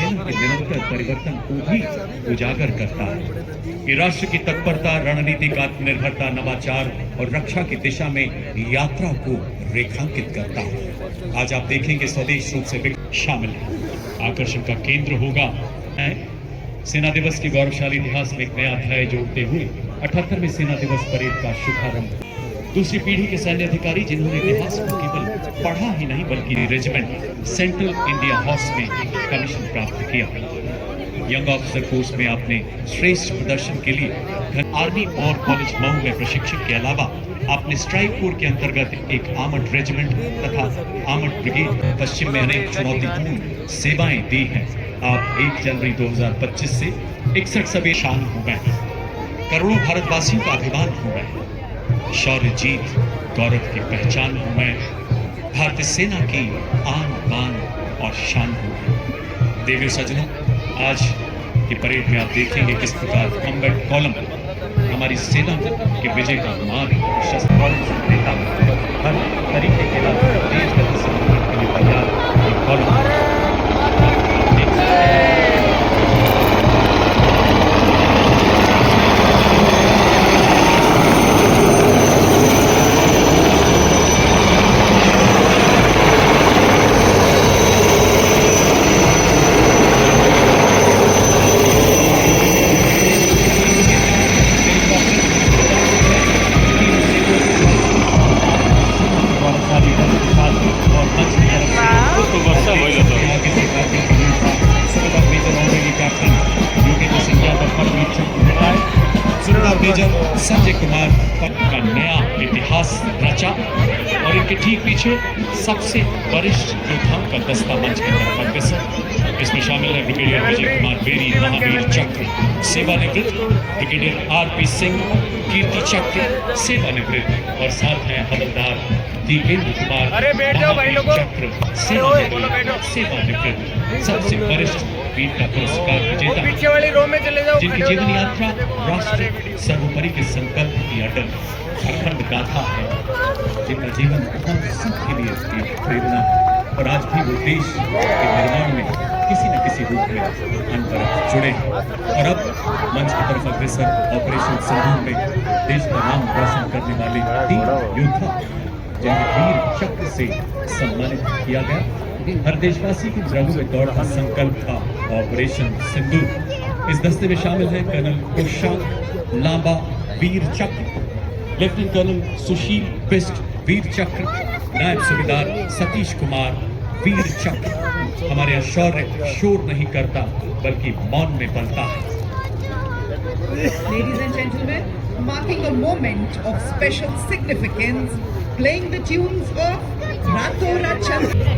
सेना के निरंतर परिवर्तन को भी उजागर करता है। ये राष्ट्र की तत्परता, रणनीतिक आत्मनिर्भरता, नवाचार और रक्षा की दिशा में यात्रा को रेखांकित करता है। आज आप देखेंगे स्वदेश रूप से शामिल है, आकर्षण का केंद्र होगा। सेना दिवस के गौरवशाली इतिहास में एक नया अध्याय जोड़ते हुए 78वें सेना दिवस परेड का शुभारंभ। दूसरी पीढ़ी के सैन्य अधिकारी जिन्होंने इतिहास को केवल पढ़ा ही नहीं बल्कि रेजिमेंट सेंट्रल इंडिया हॉर्स में कमीशन प्राप्त किया। यंग ऑफिसर कोर्स में आपने श्रेष्ठ प्रदर्शन के लिए आर्मी और कॉलेज मऊ में प्रशिक्षण के अलावा आपने स्ट्राइक कोर के अंतर्गत एक आर्मर्ड रेजिमेंट तथा आर्मर्ड ब्रिगेड पश्चिम में अनेक चुनौतीपूर्ण सेवाएं दी हैं। आप 1 जनवरी 2025 से 61 सभी शान हो गए, करोड़ों भारतवासियों का अभिमान हो गए, शौर्य जीत गौरव की पहचान हो गए, भारतीय सेना की आन बान और शान हो गए। देवियों सज्जनों, आज की परेड में आप देखेंगे किस प्रकार कॉम्बैट कॉलम हमारी सेना के विजय का मार्ग शस्त्र देता है। हर तरीके के देश के लिए तैयार एक कॉलम मेजर संजय कुमार का नया इतिहास रचा और इनके ठीक पीछे सबसे वरिष्ठ योद्धाओं का दस्ता मंच की तरफ अग्रसर। इसमें शामिल है ब्रिगेडियर विजय कुमार बेरी, महावीर चक्र सेवानिवृत्त, ब्रिगेडियर आरपी सिंह कीर्ति चक्र सेवानिवृत्त और साथ हैं हवलदार दीपेंद्र कुमार महावीर चक्र सेवानिवृत्त, सबसे वरिष्ठ वीर का पुरस्कार विजेता, जिनकी जीवन यात्रा राष्ट्र सर्वोपरि के संकल्प की अटल अखंड गाथा है, जिनका जीवन हम सबके लिए एक प्रेरणा है और आज भी वो देश के निर्माण में किसी न किसी रूप में अनवरत जुड़े। और अब मंच की तरफ अग्रसर ऑपरेशन सिंदूर में देश का नाम रोशन करने वाले 3 योद्धा जिन्हें वीर चक्र से सम्मानित किया गया। हर देशवासी की रगों में दौड़ का संकल्प था ऑपरेशन सिंदूर। इस दस्ते में शामिल है कर्नल कुशांक लांबा वीर चक्र, लेफ्टिनेंट कर्नल सुशील बिस्ट वीर चक्र, नायब सूबेदार सतीश कुमार वीर चक्र। हमारे यहाँ शौर्य शोर नहीं करता बल्कि मौन में पलता है। Ladies and gentlemen, marking a moment of special significance, playing the tunes of Rathora Chandra.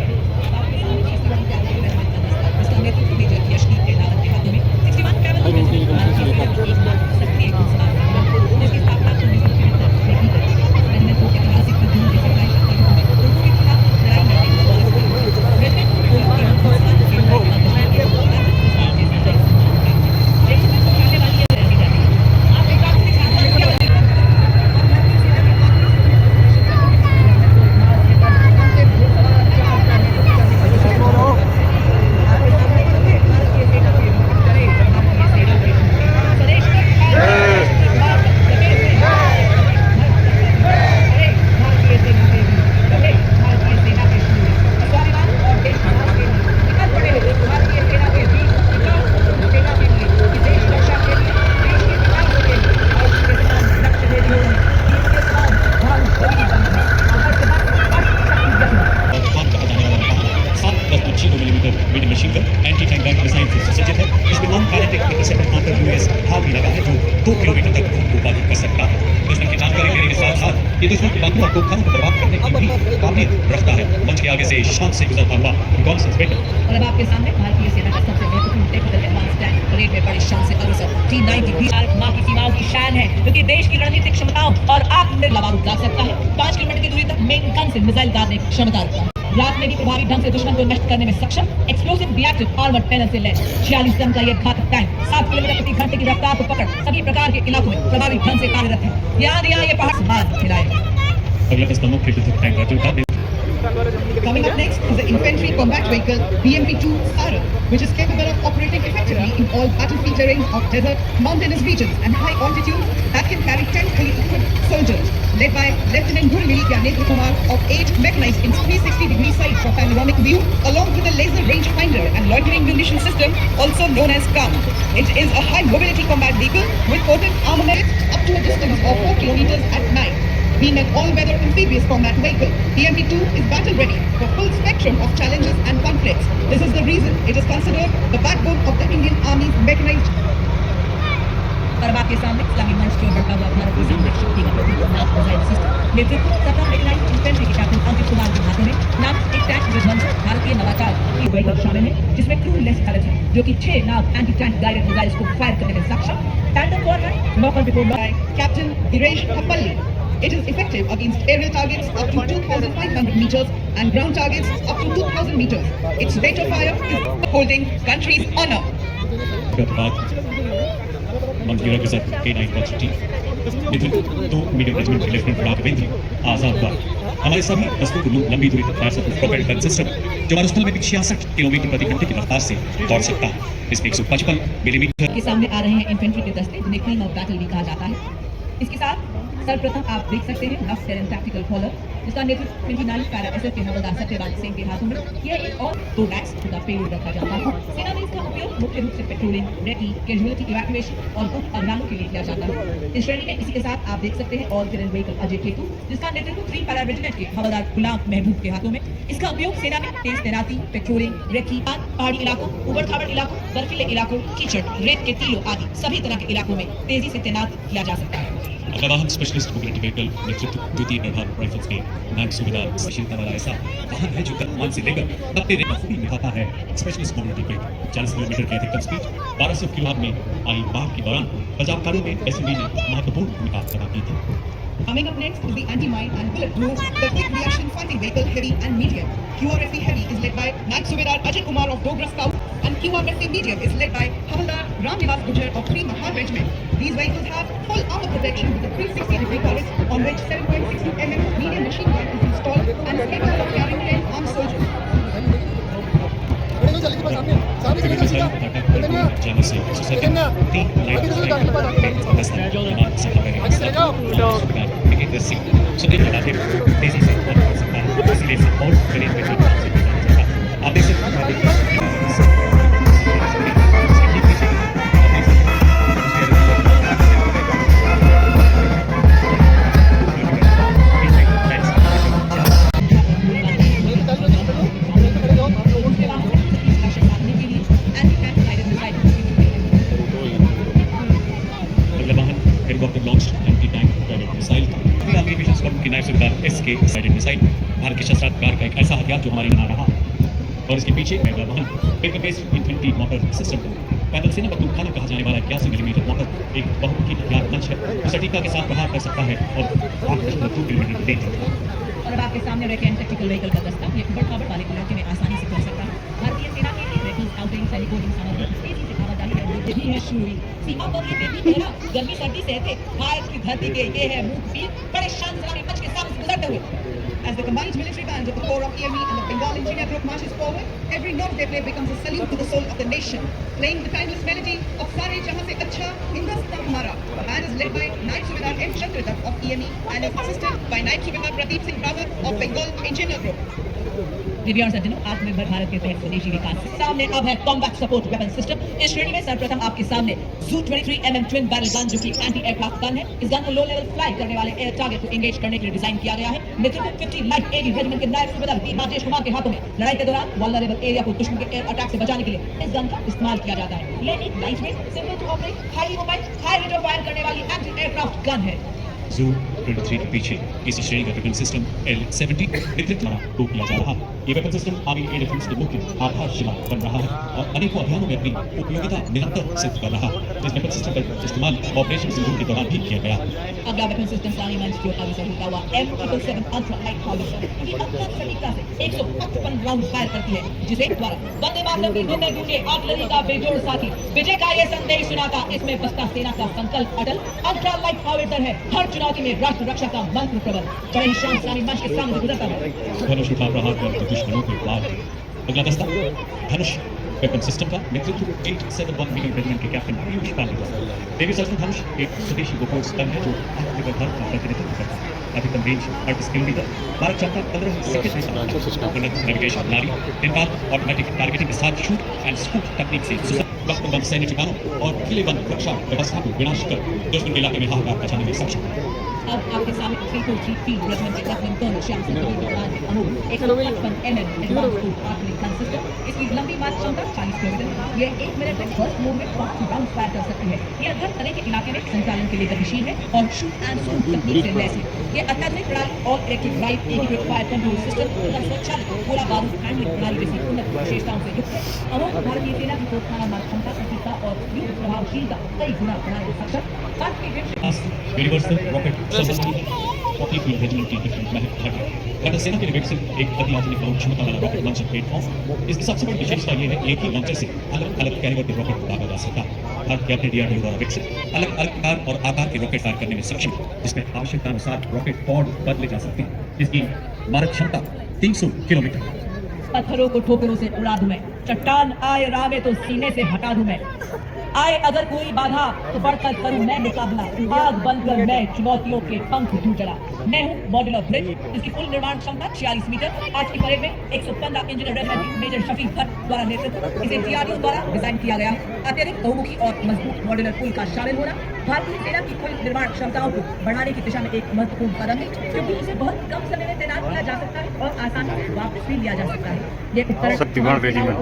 ये दुश्मन की बातों और तोपखानों को बर्बाद करने की भी काबिलियत रखता है। मंच के आगे से शान से गुजरता हुआ कौन सा बेटा। और अब आपके सामने भारतीय सेना का सबसे महत्वपूर्ण टेक्निकल एडवांस टैंक परेड में बड़ी शान से अग्रसर T-90 माँ की सीमाओं की शान है, क्योंकि देश की रणनीतिक क्षमताओं और आत्मनिर्भर उतार सकता है। 5 किलोमीटर की दूरी तक मेन गन से मिसाइल दागने की क्षमता रखता है। रात में भी प्रभावी ढंग से दुश्मन को नष्ट करने में सक्षम एक्सप्लोसिव रिएक्टिव आर्मर्ड पैनल से लैस 46 टन का यह घातक टैंक 7 किलोमीटर प्रति घंटे की रफ्तार को पकड़ सभी प्रकार के इलाकों में प्रभावी ढंग से कार्यरत है। याद ये पहाड़ मार खिलाएगा। Coming up next is the infantry combat vehicle BMP-2 Sarang, which is capable of operating effectively in all battlefield terrains of desert, mountainous regions and high altitudes that can carry 10 fully equipped soldiers, led by Lieutenant Gurmili Gyanendra Kumar of 8 mechanized in 360-degree sight for panoramic view, along with a laser rangefinder and loitering munition system, also known as CAM. It is a high-mobility combat vehicle with potent armament up to a distance of 4 kilometers at night. Being an all-weather amphibious combat vehicle, PMP-2 is battle-ready for full spectrum of challenges and conflicts. This is the reason it is considered the backbone of the Indian Army's mechanized. और अब आपके सामने इस्लामी मंच की ओर बढ़ता हुआ भारत की सामरिक शक्ति का प्रतीक नाम मिसाइल सिस्टम नेतृत्व सफल मेकनाइज्ड इन्फेंट्री के कैप्टन अंकित कुमार के हाथों में नाम एक टैंक विध्वंसक भारतीय नवाचार की व्हीकल शामिल है जिसमें क्रू लेस पायलट है जो कि 6 नाव एंटी टैंक गाइडेड मिसाइल्स को फायर करने में सक्षम टैंडम वॉर है knocker before Captain Diresh Kapalli. It is effective against aerial targets up to 2,500 meters and ground targets up to 2,000 meters. Its rate of fire is holding country's honor. मंगीरा के साथ K9 दो medium regiment के lieutenant Raghavendra आजाद द्वारा हमारे सभी दस्तों को लंबी दूरी तक fire support propelled gun system जो मारुस्थल में 66 किलोमीटर प्रति घंटे की रफ्तार से दौड़ सकता है। इसमें 155 मिलीमीटर के सामने आ रहे हैं इन्फेंट्री के दस्ते जिन्हें क्वीन ऑफ बैटल भी कहा जाता है। इसके साथ सर्वप्रथम आप देख सकते हैं नफ सेरेन टैक्टिकल कॉलर जिसका नेतृत्व 29 पैरा एसएफ के हवलदार सत्यपाल सिंह के हाथों में यह एक और 2 रैक्स का पेलोड रखा जाता है। सेना में इसका उपयोग मुख्य रूप से पेट्रोलिंग, रेकी, कैजुअलिटी इवैक्यूएशन और उप अभियानों के लिए किया जाता है। इस श्रेणी में इसी के साथ आप देख सकते हैं all terrain vehicle Ajay Ketu जिसका नेतृत्व 3 पैरा रेजिमेंट के हवलदार गुलाम महबूब के हाथों में। इसका उपयोग सेना में तेज तैनाती, पेट्रोलिंग, रेकी, पहाड़ी इलाकों, उबड़-खाबड़ इलाकों, बर्फीले इलाकों, कीचड़, रेत के टीलों आदि सभी तरह के इलाकों में तेजी से तैनात किया जा सकता है। अगला वाहन स्पेशलिस्ट मोबिलिटी व्हीकल नेतृत्व द्वितीय प्रभाग राइफल्स के नायब सूबेदार सुशीलता वाला ऐसा वाहन है जो कमान से लेकर तपते रेत में निभाता है स्पेशलिस्ट मोबिलिटी व्हीकल 40 किलोमीटर की अधिकतम स्पीड 1200 किलोमीटर में आई बाढ़ के दौरान पंजाब कार्यों में एसएमबी ने महत्वपूर्ण भूमिका अदा की थी। Coming up next is the anti-mine and bulletproof, the quick reaction fighting vehicle heavy and medium. QRFE heavy is led by Naik Subedar Ajay Kumar of Dogra Scout and QRFE medium is led by Havaldar Ram Niwas Gujjar of 3 Mahar Regiment. These vehicles have full armor protection with a 360-degree turret on which 7.62 mm medium machine gun is installed and is capable of carrying 10 armed soldiers. जहाँ से society 3 तेजी से और सकता है इसलिए और आप देख सकते इसके साइडेड मिसाइल भारत के शस्त्रागार का एक ऐसा हथियार जो हमारे यहाँ रहा और इसके पीछे मेगा वाहन paper based infantry motor system पैदल सेना बंदूकखाना कहा जाने वाला 81 मिलीमीटर मोटर एक बहुत ही हथियार मंच है जो सटीकता के साथ प्रहार कर सकता है और 8.2 किलोमीटर तेज। और अब आपके सामने रेकी टैक्टिकल व्हीकल का दस्ता ये उबड़-खाबड़ वाले इलाके में आसानी से पहुंच सकता है। भारतीय सेना के लिए रेकी स्काउटिंग हेलीकॉप्टर सामग्री तेजी से आवाजाही करने भी है शुरू सीमा पर ये बेबी तेरा गर्मी सर्दी सहते भारत की धरती के ये है मुख पीर बड़े शान सलामी मंच के सामने गुजरते हुए। As the combined military bands of the Corps of EME and the Bengal Engineer Group marches forward, every note they play becomes a salute to the soul of the nation, playing the timeless melody of Sare Jahan Se Acha Hindustan Hamara. The band is led by Naik Subedar M. Shankridat of EME and is assisted by Naik Subedar Pradeep Singh Rawat of Bengal Engineer Group. Divyansh सज्जनों आत्मनिर्भर भारत के तहत स्वदेशी विकास से सामने अब है combat support weapon system. इस श्रेणी में सर्वप्रथम आपके सामने Zu 23 mm twin barrel gun जो कि एंटी एयरक्राफ्ट गन है। इस गन को लो लेवल फ्लाई करने वाले एयर टारगेट को एंगेज करने के लिए डिजाइन किया गया है। नेतृत्व 50 लाइट एडी रेजिमेंट के नायब सूबेदार बी राजेश कुमार के हाथों में लड़ाई के दौरान वल्नरेबल एरिया को दुश्मन के एयर अटैक से बचाने के लिए इस गन का इस्तेमाल किया जाता है। ये एक light weight, simple to operate, highly mobile, high rate of fire करने वाली एंटी एयरक्राफ्ट गन है। Zu 23 के पीछे इसी श्रेणी का वेपन सिस्टम L70 नेतृत्व द्वारा टो किया जा रहा है। ये weapon system army air defence के मुख्य आधारशिला बन रहा है और अनेकों अभियानों में अपनी उपयोगिता निरंतर सिद्ध कर रहा है। इस वेपन सिस्टम का इस्तेमाल ऑपरेशन सिंदूर के दौरान भी किया गया। अगला वेपन सिस्टम सानी मंच की ओर आगे से होता हुआ M777 अल्ट्रा लाइट हाउवित्जर की अत्यंत सटीकता से 155 राउंड फायर करती है जिसे द्वारा वंदे मातरम की धुन में गूंजे आर्टिलरी का बेजोड़ साथी विजय का ये संदेश सुनाता। इसमें बस्ता सेना का संकल्प अटल अल्ट्रा लाइट हाउवित्जर है हर चुनौती में राष्ट्र रक्षा का मंत्र प्रबल बड़े ही शान सानी मंच के सामने से गुजरता है। धनुष उठा प्रहार कर दुश्मनों के पार। अगला दस्ता धनुष वेपन सिस्टम का नेतृत्व 871 मिलियन रेजिमेंट के कैप्टन पीयूष पांडे द्वारा। देवी सर्जन धनुष एक स्वदेशी बोफोर्स गन है जो आत्मनिर्भर भारत का प्रतिनिधित्व करता है। अधिकतम रेंज 38 किलोमीटर, मारक क्षमता 15 सेकंड में समाप्त। उन्नत नेविगेशन नारी दिन रात ऑटोमेटिक टारगेटिंग के साथ शूट एंड स्कूप तकनीक से वक्त बंद सैन्य ठिकानों और किलेबंद रक्षा व्यवस्था को विनाश कर दुश्मन के इलाके में हाहाकार मचाने में सक्षम है। अब आपके सामने 343 फील्ड रेजिमेंट के लेफ्टिनेंट कर्नल श्याम सिंह कपूर के बयान के अनुरूप 155 advance group artillery gun system. इसकी लंबी मारक क्षमता 40 किलोमीटर। ये 1 मिनट में फर्स्ट मोड में 5 राउंड फायर कर सकती है। ये हर तरह के इलाके में संचालन के लिए गतिशील है और शूट एंड शूट तकनीक से लैस है। ये अत्याधुनिक प्रणाली और इलेक्ट्रिक ड्राइव एकीकृत फायर कंट्रोल सिस्टम तथा स्वचालित गोला बारूद हैंडलिंग प्रणाली जैसी उन्नत विशेषताओं से युक्त है। अमोघ भारतीय सेना की तोपखाना मारक क्षमता, सटीकता और युद्ध प्रभावशीलता कई गुना बढ़ाने में सक्षम। यूनिवर्सल रॉकेट संबंधी 40 फील्ड रेजिमेंट की डिफरेंट महत्व सेना के लिए विकसित एक अति आधुनिक बहुत क्षमता वाला रॉकेट लॉन्चर प्लेटफॉर्म। इसकी सबसे बड़ी विशेषता ये है एक ही लॉन्चर से अलग अलग कैलिबर के रॉकेट दागा जा सकता है। भारत के अपने डीआरडीओ द्वारा विकसित अलग अलग प्रकार और आकार के रॉकेट फायर करने में सक्षम है, जिसमें आवश्यकता अनुसार रॉकेट पॉड बदले जा सकते हैं। इसकी मारक क्षमता 300 किलोमीटर। पत्थरों को ठोकरों से उड़ा दूं मैं, चट्टान आए रावे तो सीने से हटा दूं मैं, आए अगर कोई बाधा तो बढ़कर करूं मैं मुकाबला, आग बनकर मैं चुनौतियों के पंख दूं चला। मैं हूं मॉड्यूलर ब्रिज, इसकी कुल निर्माण क्षमता 46 मीटर। आज की परेड में 115 engineer regiment major Shafiq Bhatt द्वारा नेतृत्व। इसे डीआरडीओ द्वारा डिजाइन किया गया है। अत्यधिक बहुमुखी और मजबूत मॉड्यूलर पुल का शामिल होना भारतीय सेना की कुल निर्माण क्षमताओं को बढ़ाने की दिशा में एक महत्वपूर्ण कदम है, क्योंकि इसे बहुत कम समय में तैनात किया जा सकता है और आसानी से वापस भी लिया जा सकता है। ये उपकरण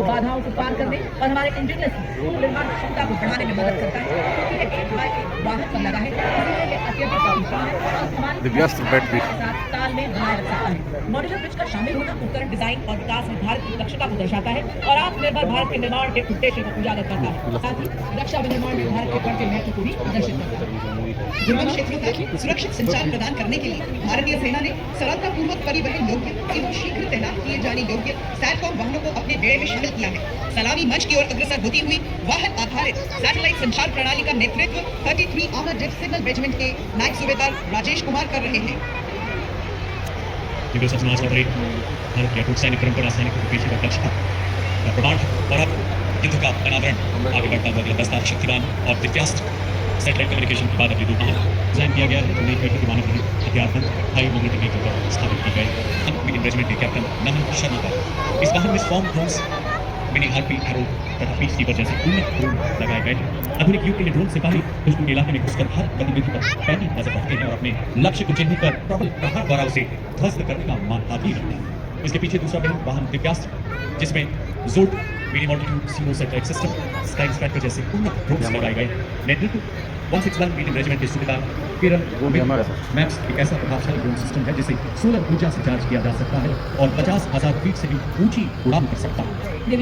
बाधाओं को पार करने और हमारे इंजीनियर्स की कुल निर्माण क्षमता को बढ़ाने में मदद करता है, क्योंकि ये एक बार एक वाहन पर लगा है, इसलिए ये अत्यंत प्रभावशाली है और हमारे साथ तालमेल बनाए रख सकता है। मॉड्यूलर ब्रिज का शामिल होना उपकरण डिजाइन और विकास में भारत की दक्षता को दर्शाता है और आत्मनिर्भर भारत के निर्माण के उद्देश्य को उजागर करता है। साथ ही रक्षा विनिर्माण में भारत के बढ़ते महत्व को भी प्रदर्शित करता है। दुर्गम क्षेत्रों तक सुरक्षित संचार प्रदान करने के लिए भारतीय सेना ने सरलतापूर्वक परिवहन योग्य एवं शीघ्र तैनात किए जाने योग्य सैटकॉम वाहनों को अपने बेड़े में शामिल किया है। सलामी मंच की ओर अग्रसर होती हुई वाहन आधारित सैटेलाइट संचार प्रणाली का नेतृत्व 33 आर्मर्ड जेट सिग्नल रेजिमेंट के नायक सूबेदार राजेश कुमार कर रहे हैं। भारत की अटूट सैनिक परंपरा, सैनिकों के पीछे का दक्षता का प्रमाण और अब युद्ध का अनावरण। आगे बढ़ता हुआ दस्ता शक्तिवान और दिव्यास्त्र सैटेलाइट कम्युनिकेशन के बाद अभी 2 डिजाइन किया गया है, जो नई पीढ़ी के मानव हथियारबंद हाई मोबिलिटी व्हीकल पर स्थापित की गई। मिलियन रेजिमेंट के कैप्टन नमन शर्मा का इस वाहन में storm drones, mini harpy, arrow तथा पीस कीपर जैसे उन्नत ड्रोन लगाए गए हैं। आधुनिक युग के लिए ड्रोन सिपाही दुश्मन के इलाके में घुसकर हर गतिविधि पर पैनी नजर रखते हैं और अपने लक्ष्य को चिन्हित कर प्रबल प्रहार द्वारा उसे ध्वस्त करने का मानहाथी रखते हैं। इसके पीछे दूसरा बेहद वाहन दिव्यास्त्र, जिसमें जोट, मिनी मॉड्यूल, सीरो सैटेलाइट सिस्टम, स्काई स्ट्राइकर जैसे उन्नत ड्रोन्स लगाए गए। नेतृत्व 161 मिलियन रेजिमेंट के सूबेदार किरण गोविंद। मैप्स एक ऐसा प्रभावशाली ड्रोन सिस्टम है जिसे सोलर ऊर्जा से चार्ज किया जा सकता है और 50,000 फीट से भी ऊंची उड़ान कर सकता है। आपके